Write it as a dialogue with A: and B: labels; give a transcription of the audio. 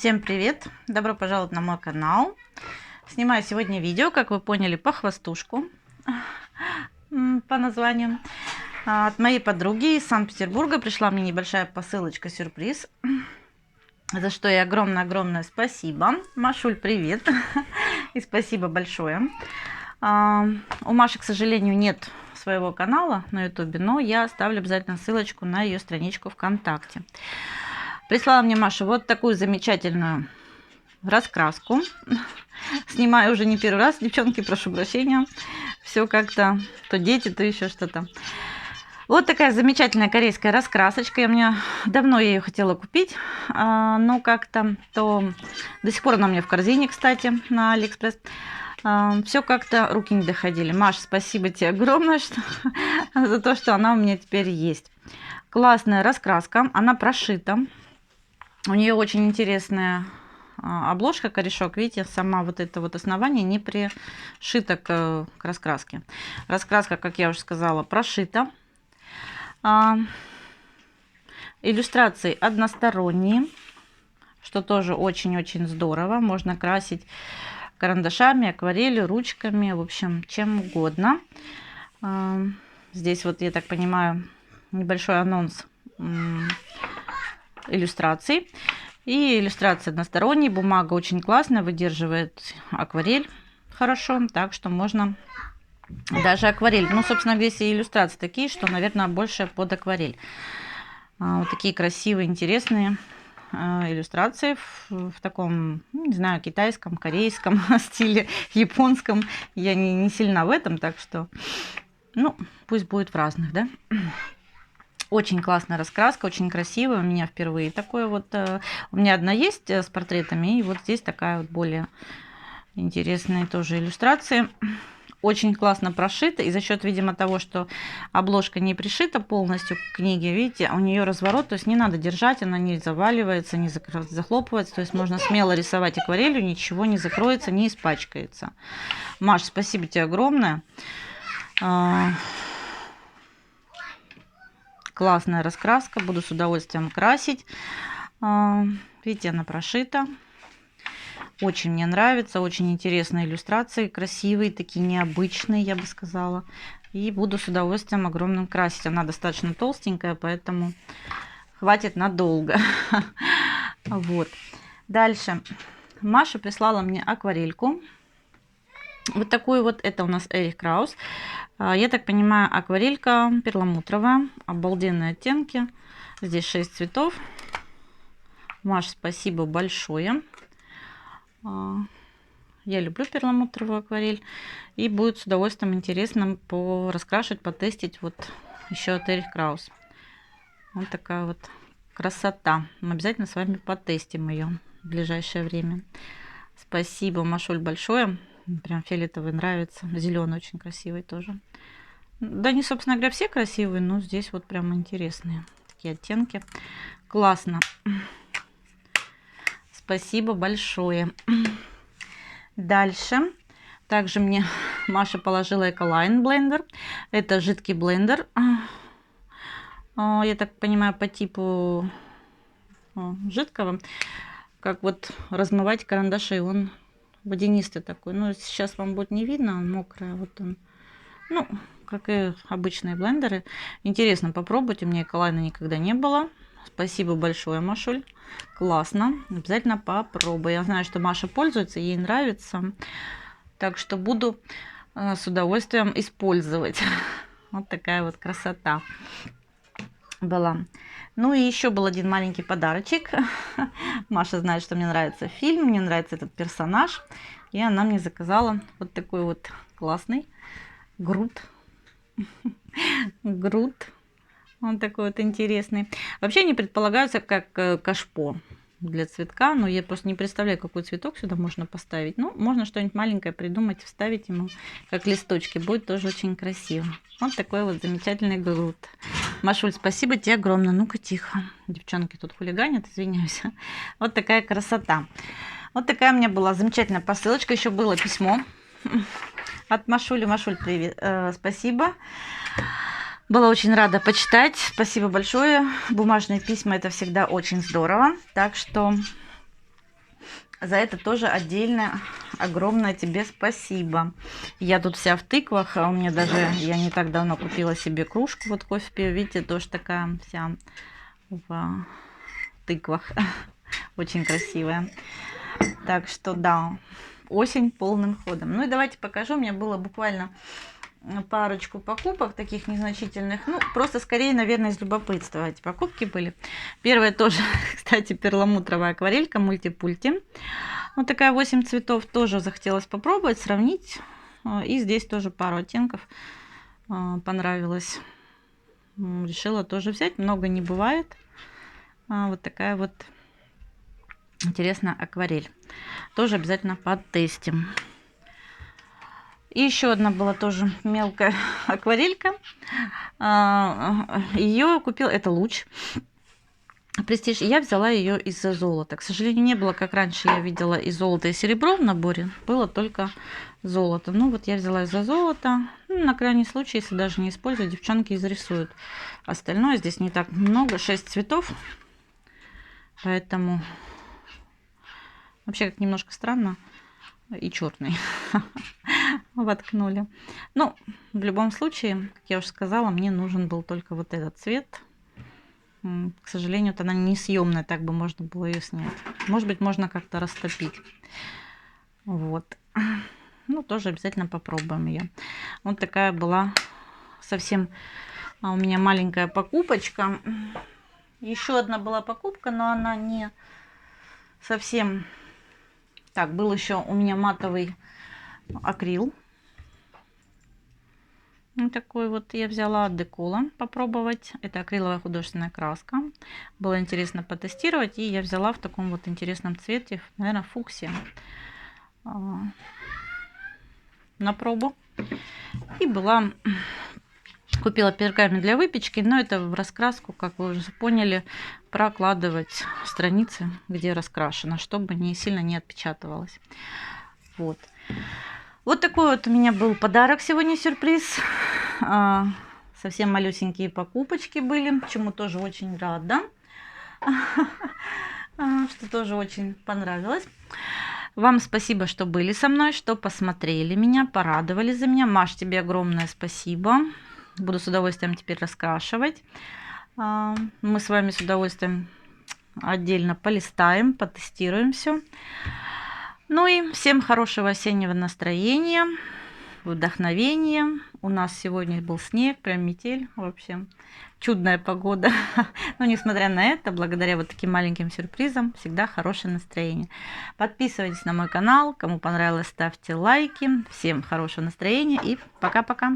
A: Всем привет! Добро пожаловать на мой канал. Снимаю сегодня видео, как вы поняли, по хвостушку по названию. От моей подруги из Санкт-Петербурга пришла мне небольшая посылочка, сюрприз, за что ей огромное спасибо. Машуль, привет! И спасибо большое. У Маши, к сожалению, нет своего канала на ютубе, но я оставлю обязательно ссылочку на ее страничку ВКонтакте. Прислала мне Маша вот такую замечательную раскраску. Снимаю уже не первый раз, девчонки, прошу прощения. Все как-то, то дети, то еще что-то. Вот такая замечательная корейская раскрасочка. Я мне давно ее хотела купить, но как-то то до сих пор она у меня в корзине, кстати, на Алиэкспресс. Все как-то руки не доходили. Маш, спасибо тебе огромное за то, что она у меня теперь есть. Классная раскраска, она прошита. У нее очень интересная обложка, корешок. Видите, сама вот это вот основание не пришито к раскраске. Раскраска, как я уже сказала, прошита. Иллюстрации односторонние, что тоже очень-очень здорово. Можно красить карандашами, акварелью, ручками, в общем, чем угодно. Здесь вот, я так понимаю, небольшой анонс иллюстраций. И иллюстрация односторонняя, бумага очень классная, выдерживает акварель хорошо, так что можно даже акварель. Ну, собственно, здесь и иллюстрации такие, что, наверное, больше под акварель. Вот такие красивые, интересные иллюстрации в таком, не знаю, китайском, корейском стиле, японском. Я не сильна в этом, так что, ну, пусть будет в разных, да. Очень классная раскраска, очень красивая. У меня впервые такое вот. У меня одна есть с портретами, и вот здесь такая вот более интересная тоже иллюстрация. Очень классно прошита, и за счет, видимо, того, что обложка не пришита полностью к книге, видите, у нее разворот, то есть не надо держать, она не заваливается, не захлопывается, то есть можно смело рисовать акварелью, ничего не закроется, не испачкается. Маш, спасибо тебе огромное. Классная раскраска, буду с удовольствием красить. Видите, она прошита. Очень мне нравится, очень интересные иллюстрации, красивые, такие необычные, я бы сказала. И буду с удовольствием огромным красить. Она достаточно толстенькая, поэтому хватит надолго. Вот. Дальше. Маша прислала мне акварельку. Вот такую вот, это у нас Эрих Краус. Я так понимаю, акварелька перламутровая, обалденные оттенки. Здесь 6 цветов. Маш, спасибо большое. Я люблю перламутровую акварель. И будет с удовольствием интересно раскрашивать, потестить вот еще от Эрих Краус. Вот такая вот красота. Мы обязательно с вами потестим ее в ближайшее время. Спасибо, Машуль, большое. Прям фиолетовый нравится. Зеленый очень красивый тоже. Да, не, собственно говоря, все красивые, но здесь вот прям интересные такие оттенки. Классно. Спасибо большое. Дальше. Также мне Маша положила Ecoline блендер. Это жидкий блендер. Я так понимаю, по типу жидкого. Как вот размывать карандаши. Он водянистый такой. Ну, сейчас вам будет не видно, он мокрый. Вот он. Ну, как и обычные блендеры. Интересно попробовать. У меня Эколайна никогда не было. Спасибо большое, Машуль. Классно. Обязательно попробую. Я знаю, что Маша пользуется, ей нравится. Так что буду с удовольствием использовать. Вот такая вот красота была. Ну и еще был один маленький подарочек. Маша знает, что мне нравится фильм, мне нравится этот персонаж. И она мне заказала вот такой вот классный Грут. Грут. Он такой вот интересный. Вообще они предполагаются как кашпо для цветка. Но я просто не представляю, какой цветок сюда можно поставить. Ну, можно что-нибудь маленькое придумать, вставить ему как листочки. Будет тоже очень красиво. Вот такой вот замечательный Грут. Машуль, спасибо тебе огромное. Ну-ка, тихо. Девчонки тут хулиганят, извиняюсь. Вот такая красота. Вот такая у меня была замечательная посылочка. Еще было письмо от Машули. Машуль, привет. Спасибо. Была очень рада почитать. Спасибо большое. Бумажные письма — это всегда очень здорово. Так что За это тоже отдельно огромное тебе спасибо. Я тут вся в тыквах, а у меня даже, я не так давно купила себе кружку, вот кофе пью, видите, тоже такая вся в тыквах. Очень красивая. Так что да, осень полным ходом. Ну и давайте покажу, у меня было буквально парочку покупок таких незначительных, ну просто скорее, наверное, из любопытства эти покупки были. Первая тоже, кстати, перламутровая акварелька мультипульти, вот такая 8 цветов, тоже захотелось попробовать, сравнить, и здесь тоже пару оттенков понравилось, решила тоже взять, много не бывает. Вот такая вот интересная акварель, тоже обязательно потестим. И еще одна была тоже мелкая акварелька. Ее купил, это Луч Престиж. Я взяла ее из-за золота. К сожалению, не было, как раньше я видела, и золото, и серебро в наборе. Было только золото. Ну вот я взяла из-за золота. Ну, на крайний случай, если даже не использую, девчонки изрисуют. Остальное здесь не так много. 6 цветов. Поэтому вообще как немножко странно. И черный воткнули. Ну, в любом случае, как я уже сказала, мне нужен был только вот этот цвет. К сожалению, она несъемная, так бы можно было ее снять. Может быть, можно как-то растопить. Вот. Ну, тоже обязательно попробуем ее. Вот такая была совсем у меня маленькая покупочка. Еще одна была покупка, но она не совсем... Так, был еще у меня матовый акрил. Вот такой вот я взяла от Декола попробовать. Это акриловая художественная краска. Было интересно потестировать. И я взяла в таком вот интересном цвете, наверное, фуксия, на пробу. И была... Купила пергамент для выпечки, но это в раскраску, как вы уже поняли, прокладывать страницы, где раскрашено, чтобы не сильно не отпечатывалось. Вот. Вот такой вот у меня был подарок сегодня, сюрприз. Совсем малюсенькие покупочки были, чему тоже очень рада, что тоже очень понравилось. Вам спасибо, что были со мной, что посмотрели меня, порадовали за меня. Маш, тебе огромное спасибо. Буду с удовольствием теперь раскрашивать. Мы с вами с удовольствием отдельно полистаем, потестируем все. Ну и всем хорошего осеннего настроения, вдохновения. У нас сегодня был снег, прям метель, вообще чудная погода. Но несмотря на это, благодаря вот таким маленьким сюрпризам, всегда хорошее настроение. Подписывайтесь на мой канал, кому понравилось, ставьте лайки. Всем хорошего настроения и пока-пока.